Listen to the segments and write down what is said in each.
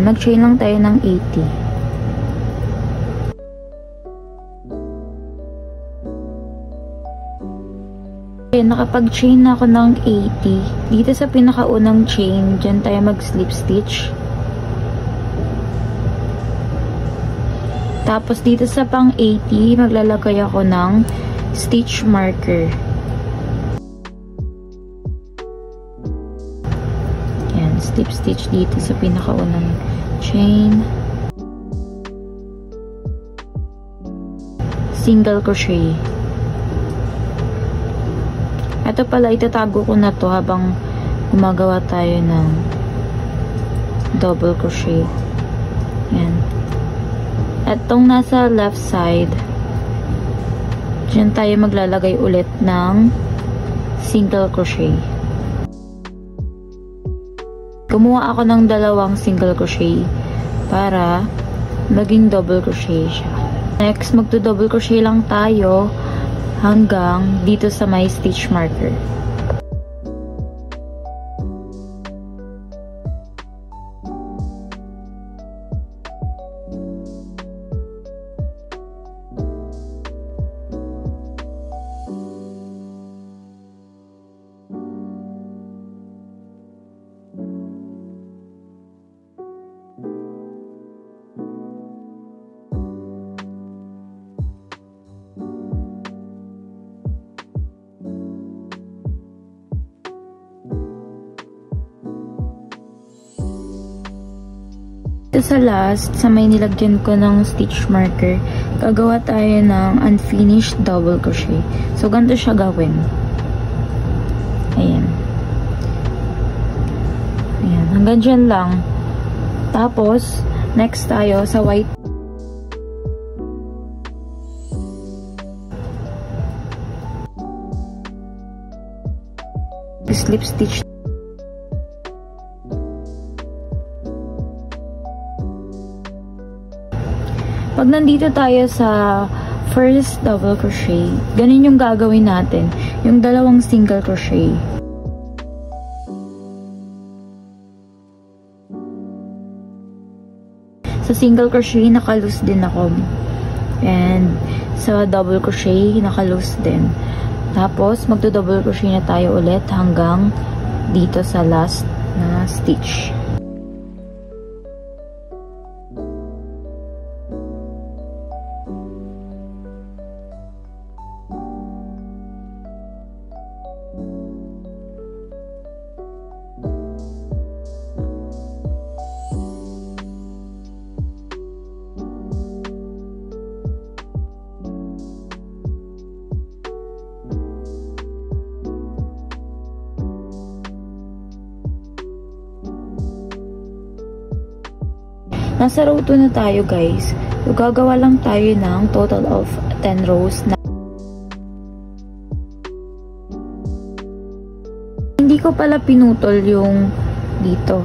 mag-chain lang tayo ng 80. Okay, nakapag-chain na ako ng 80. Dito sa pinakaunang chain, dyan tayo mag-slip stitch. Tapos dito sa pang 80, maglalagay ako ng stitch marker. Yan, slip stitch dito sa pinakaunang chain. Single crochet. Ito pala, itatago ko na to habang gumagawa tayo ng double crochet. Yan. Itong nasa left side, dyan tayo maglalagay ulit ng single crochet. Gumawa ako ng dalawang single crochet para maging double crochet siya. Next, magto-double crochet lang tayo hanggang dito sa may stitch marker. Ito sa last, sa may nilagyan ko ng stitch marker, gagawa tayo ng unfinished double crochet. So, ganito siya gawin. Ayan. Ayan. Hanggang dyan lang. Tapos, next tayo sa white. Slip stitch. Pag nandito tayo sa first double crochet, ganun yung gagawin natin. Yung dalawang single crochet. Sa single crochet, naka-loose din ako. And sa double crochet, naka-loose din. Tapos, magto-double crochet na tayo ulit hanggang dito sa last na stitch. Nasa row 2 na tayo, guys. So, gagawa lang tayo ng total of 10 rows na hindi ko pala pinutol yung dito.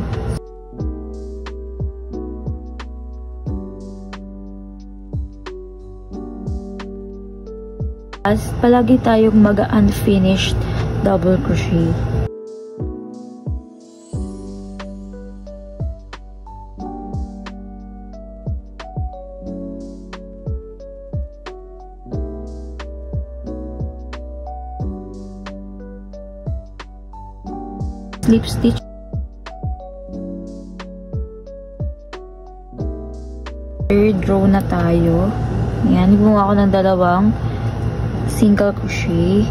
As palagi tayong mag-unfinished double crochet. Slip stitch. Third row na tayo. Ayan, gumawa ako ng dalawang single crochet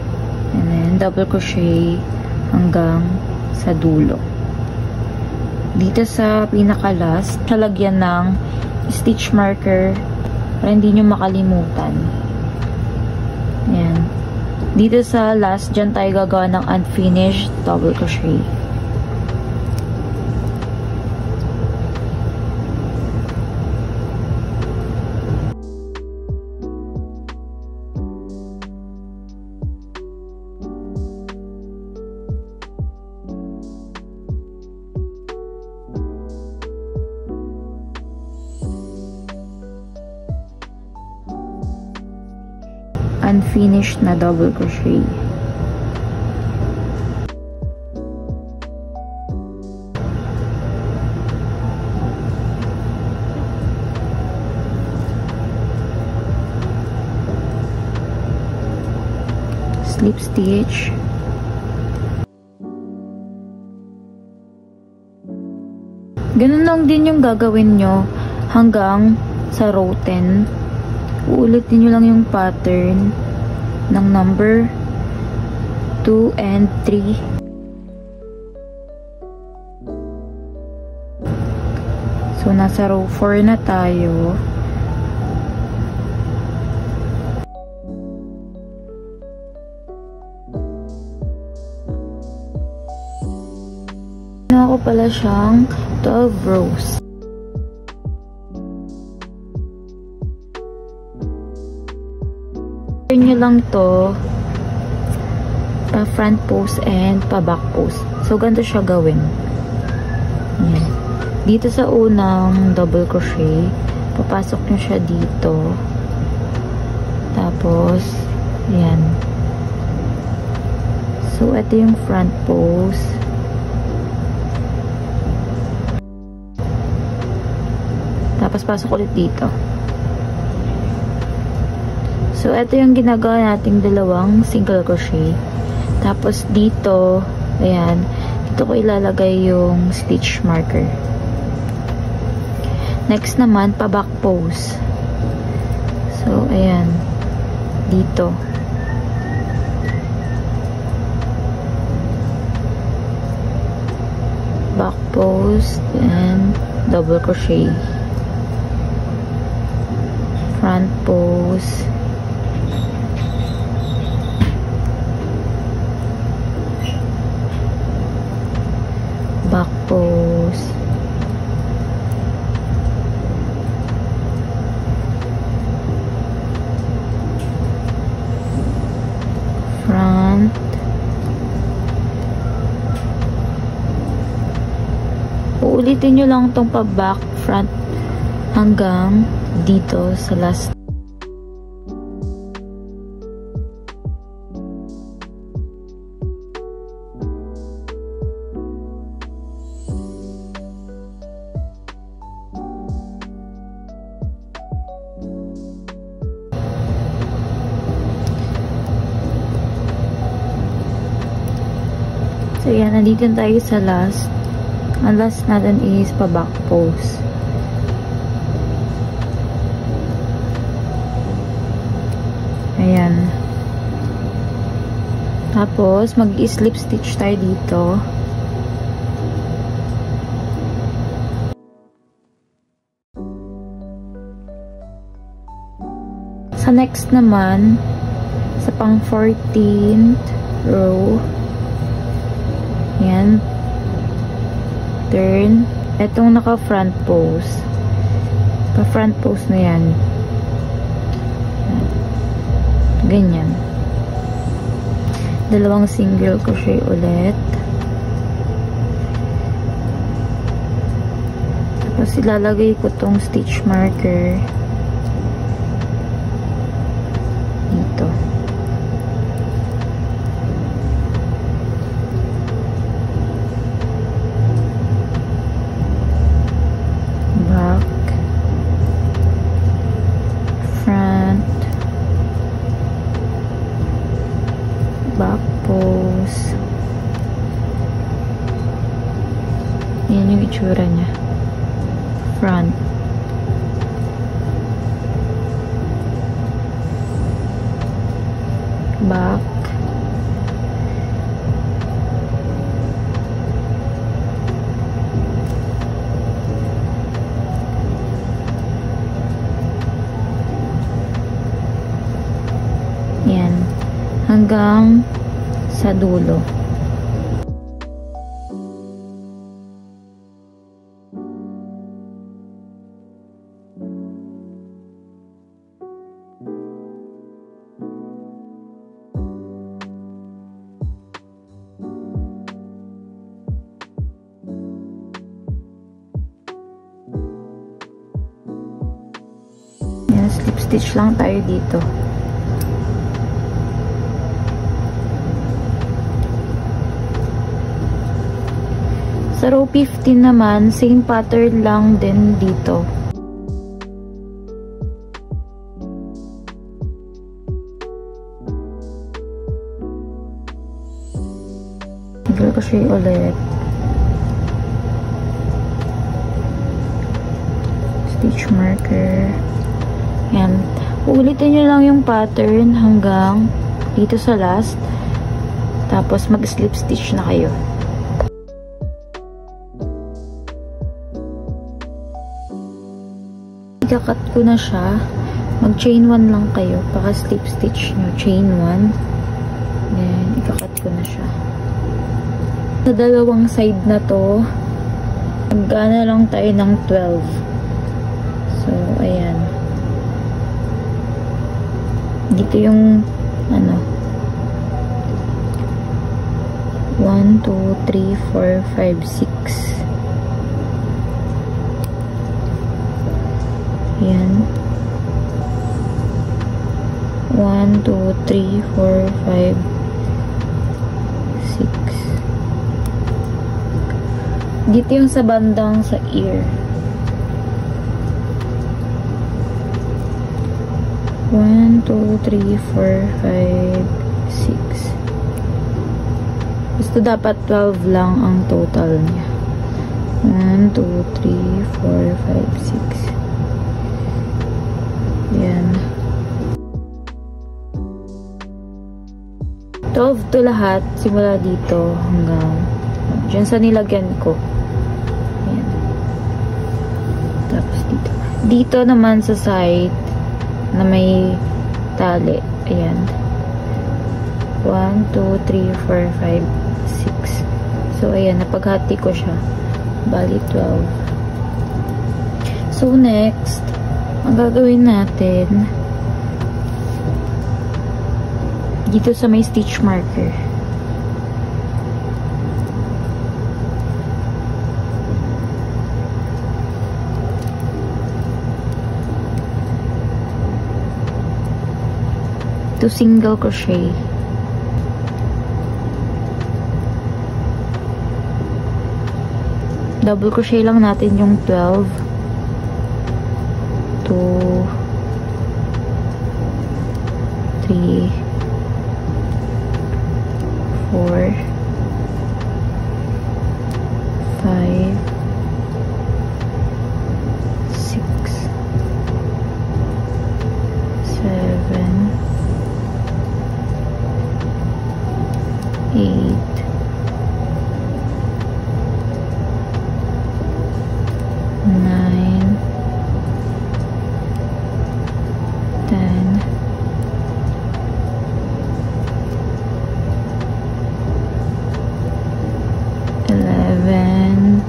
and then double crochet hanggang sa dulo. Dito sa pinaka-last, talagyan ng stitch marker para hindi nyo makalimutan. Ayan. Dito sa last, dyan tayo gagawa ng unfinished double crochet. Unfinished na double crochet. slip stitch. Ganun lang din yung gagawin nyo hanggang sa row 10. Uulitin nyo lang yung pattern ng number 2 and 3. So, nasa row 4 na tayo. Ako pala siyang 12 rows. Turn nyo lang to pa front post and pa back post. So, ganito siya gawin. Yan. Dito sa unang double crochet, papasok nyo siya dito. Tapos, yan. So, ito yung front post. Tapos, pasok ulit dito. So, ito yung ginagawa nating dalawang single crochet. Tapos, dito, ayan, dito ko ilalagay yung stitch marker. Next naman, pa back pose. So, ayan, dito. Back pose, and double crochet. Front pose. Back pose. Front. Uulitin nyo lang itong pa-back, front, hanggang dito sa last. So, yan. Nandito tayo sa last. Ang last natin is pa-back pose. Ayan. Tapos, mag-slip stitch tayo dito. Sa next naman, sa pang 14th row, yan, turn, etong naka front pose, pa front pose na yan, ganyan, dalawang single crochet ulit, tapos ilalagay ko tong stitch marker dito. Back pose. Yan yung itsura niya. Front. Back. Yan. Hanggang sa dulo. Yan, slip stitch lang tayo dito. Sa row 15 naman, same pattern lang din dito. Single crochet ulit. Stitch marker. Yan. Uulitin nyo lang yung pattern hanggang dito sa last. Tapos mag-slip stitch na kayo. Ikakat ko na siya. Mag-chain 1 lang kayo. Paka-slip stitch nyo. Chain 1. Then, ikakat ko na siya. Sa dalawang side na to, mag-gana lang tayo ng 12. So, ayan. Dito yung, 1, 2, 3, 4, 5, 6. Ayan. 1, 2, 3, 4, 5, 6. Dito yung sa bandang sa ear. 1, 2, 3, 4, 5, 6. Basta dapat 12 lang ang total niya. 1, 2, 3, 4, 5, 6. Yan. 12 to lahat. Simula dito hanggang dyan sa nilagyan ko. Yan. Tapos dito. Dito naman sa side na may tali. Ayan. 1, 2, 3, 4, 5, 6. So, ayan. Napaghati ko siya. Bali, 12. So, next, ang gagawin natin, dito sa may stitch marker. To single crochet. Double crochet lang natin yung 12 to 3 4 5 6 7 8 9 10 11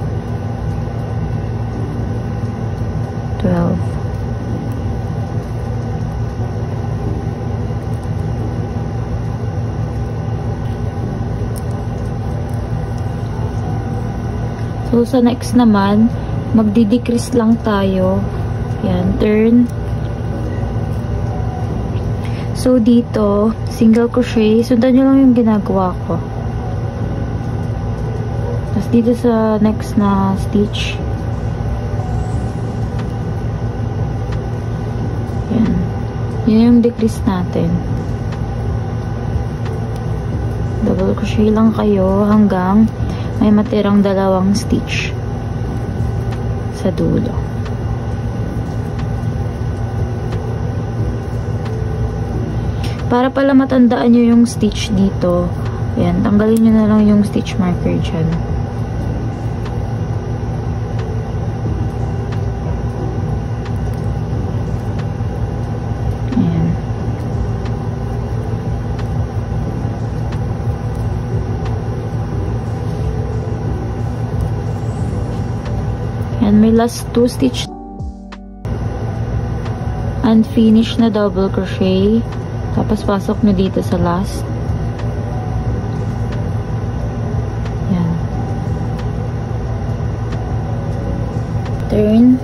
12. So, sa next naman, magdi-decrease lang tayo. Yan, turn. So, dito, single crochet. Sundan nyo lang yung ginagawa ko. Tapos, dito sa next na stitch. Yan. Yan yung decrease natin. Double crochet lang kayo hanggang may matirang dalawang stitch sa dulo. Para pala matandaan nyo yung stitch dito, ayan, tanggalin nyo na lang yung stitch marker dyan. Ayan. And may last 2 stitch unfinished na double crochet, tapos pasok nyo dito sa last. Yan. Turn.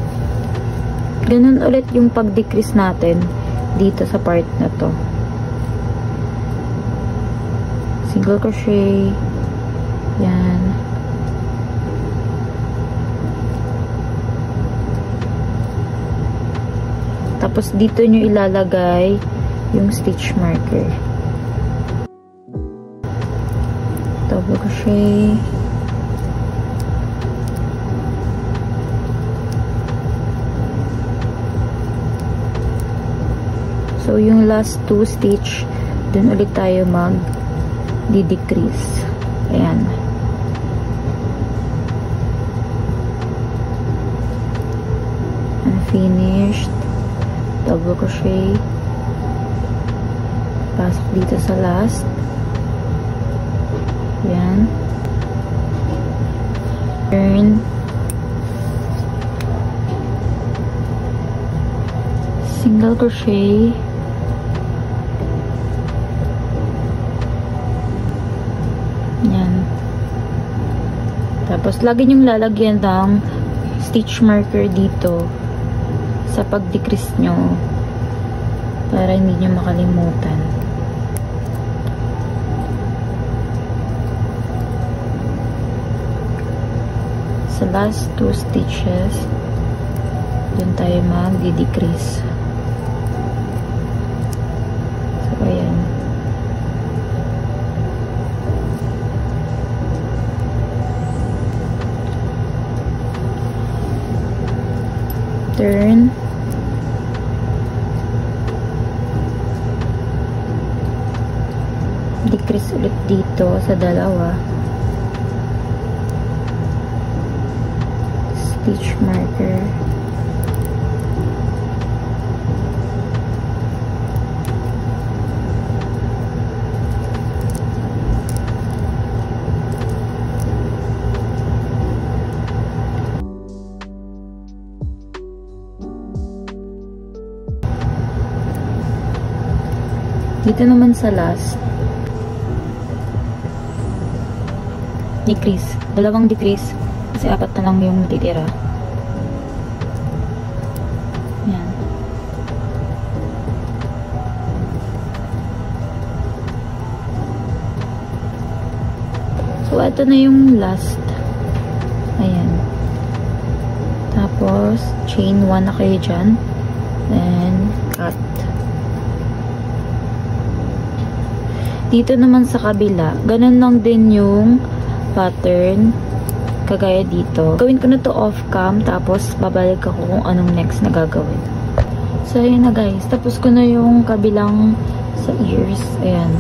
Ganun ulit yung pag-decrease natin dito sa part na to. Single crochet. Yan. Tapos, dito nyo ilalagay yung stitch marker. Double crochet. So, yung last 2 stitch, dun ulit tayo mag-decrease. Ayan. Unfinished. Double crochet. Pasok dito sa last. Ayan. Turn. Single crochet. Yan. Tapos, lagi niyong lalagyan ng stitch marker dito sa pag-decrease nyo para hindi nyo makalimutan. Sa last 2 stitches, dun tayo mag-decrease. So, ayan. Turn. Decrease ulit dito sa dalawa. Stitch marker. Dito naman sa last, decrease. Dalawang decrease. Kasi 4 na lang yung natitira. Yan. So, ito na yung last. Ayan. Tapos, chain 1 na kayo dyan. Then, cut. Dito naman sa kabila, ganun lang din yung pattern, kagaya dito. Gawin ko na to off cam, tapos babalik ako kung anong next na gagawin. So, ayan na guys. Tapos ko na yung kabilang sa ears. Ayan.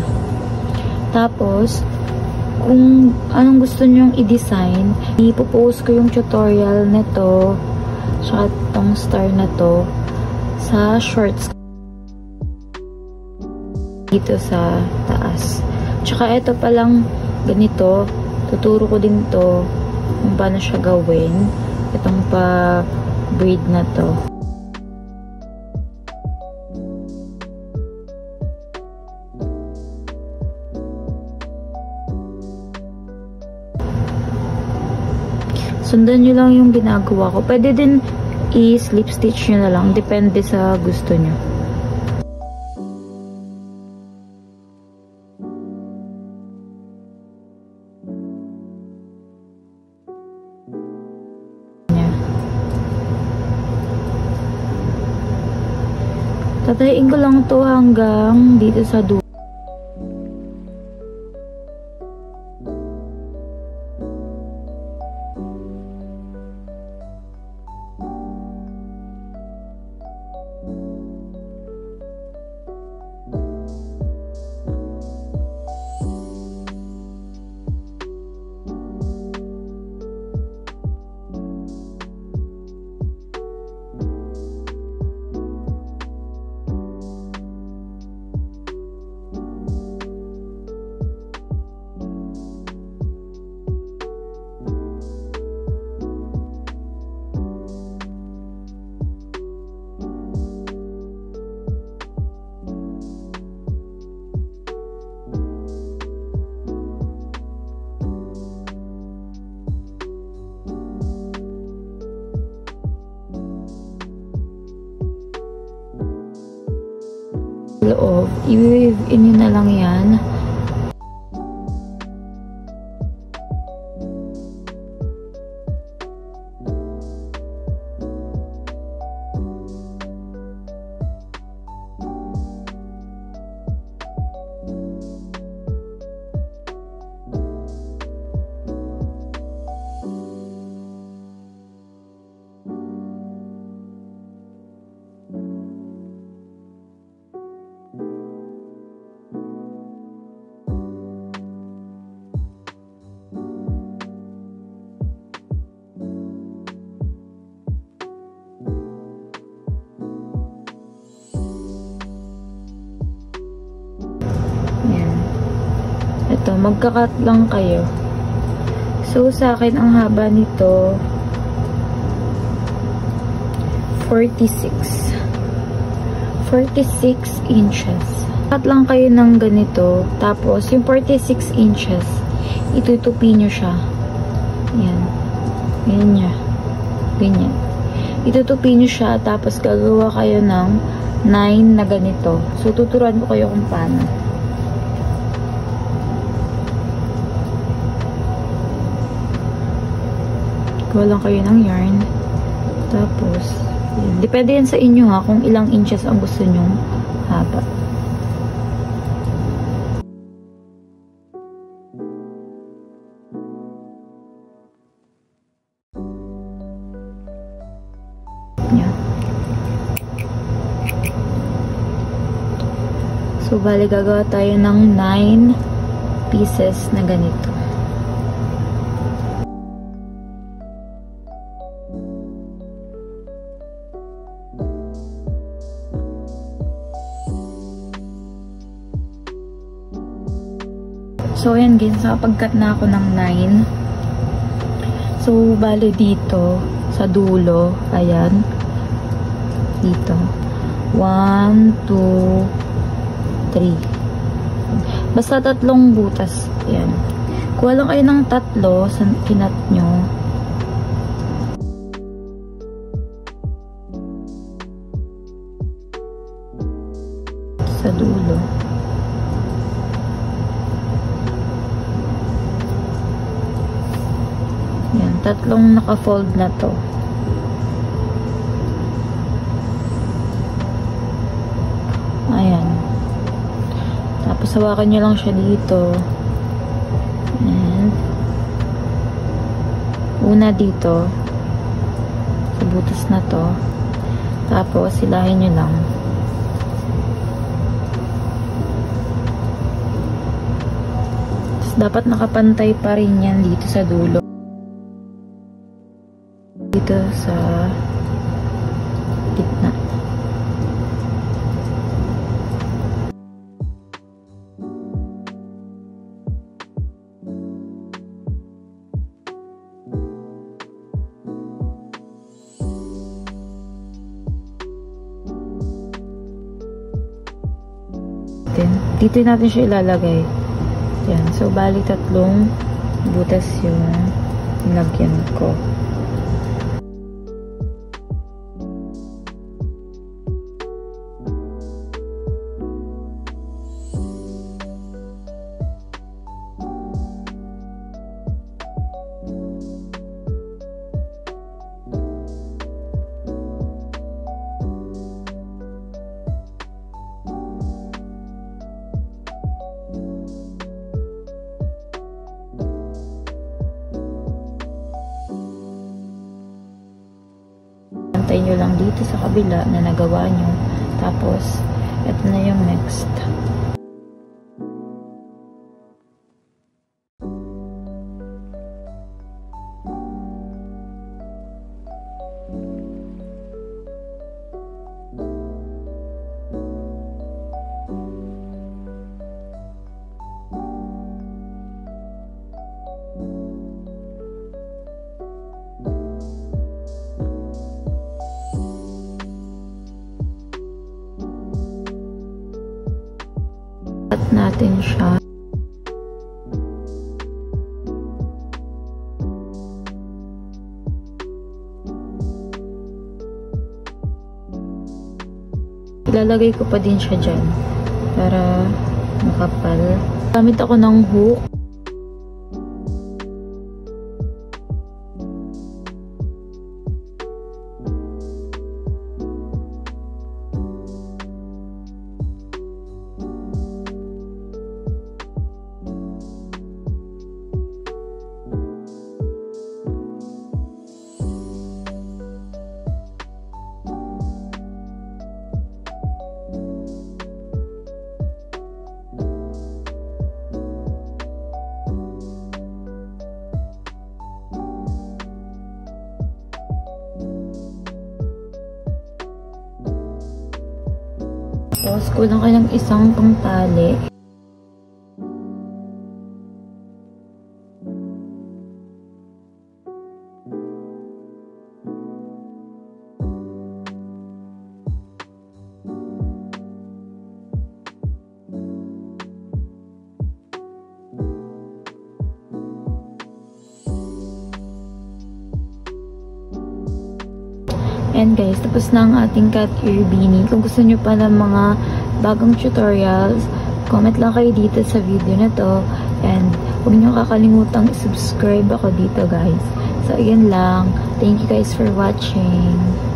Tapos, kung anong gusto nyong i-design, ipopost ko yung tutorial nito, tsaka tong star na to, sa shorts dito sa taas. Tsaka ito palang ganito, tuturo ko din to kung paano siya gawin. Itong pa-braid na to. Sundan nyo lang yung ginagawa ko. Pwede din i-slip stitch nyo na lang. Depende sa gusto nyo. Tatayin ko lang to hanggang dito sa dulo. Loob, i-weave in nyo na lang yan. magka-cut lang kayo. So, sa akin, ang haba nito, 46 inches. Cut lang kayo ng ganito. Tapos, yung 46 inches, itutupi nyo siya. Ayan. Ganyan niya. Ganyan. Itutupi nyo siya, tapos gagawa kayo ng 9 na ganito. So, tuturuan ko kayo kung paano. Gawa lang kayo ng yarn. Tapos, depende yan sa inyo ha, kung ilang inches ang gusto nyong haba. Yan. So, bali gagawa tayo ng 9 pieces na ganito. So, ayan guys, nakapag-cut na ako ng 9. So, bali dito, sa dulo, ayan, dito, 1, 2, 3. Basta 3 butas, ayan. Kuha lang kayo ng 3 sa kinat nyo. Sa dulo. Yan, 3 naka-fold na to. Ayan. Tapos hawakan nyo lang siya dito. And una dito sa butas na to. Tapos silahin nyo lang. Tapos dapat nakapantay pa rin yan dito sa dulo. Dito sa gitna. Dito natin siya ilalagay. Yan. So, bali 3 butas yung nilagyan ko. Antayin nyo lang dito sa kabila na nagawa nyo. Tapos, ito na yung next. Natin siya. Ilalagay ko pa din siya dyan para makapal. Gamit ako ng hook. Tapos, kulang ka ng isang pangtali. And guys, tapos na ang ating cat ear beanie. Kung gusto nyo pa ng mga bagong tutorials, comment lang kayo dito sa video na to. And huwag nyo kakalimutang subscribe ako dito guys. So, ayan lang. Thank you guys for watching.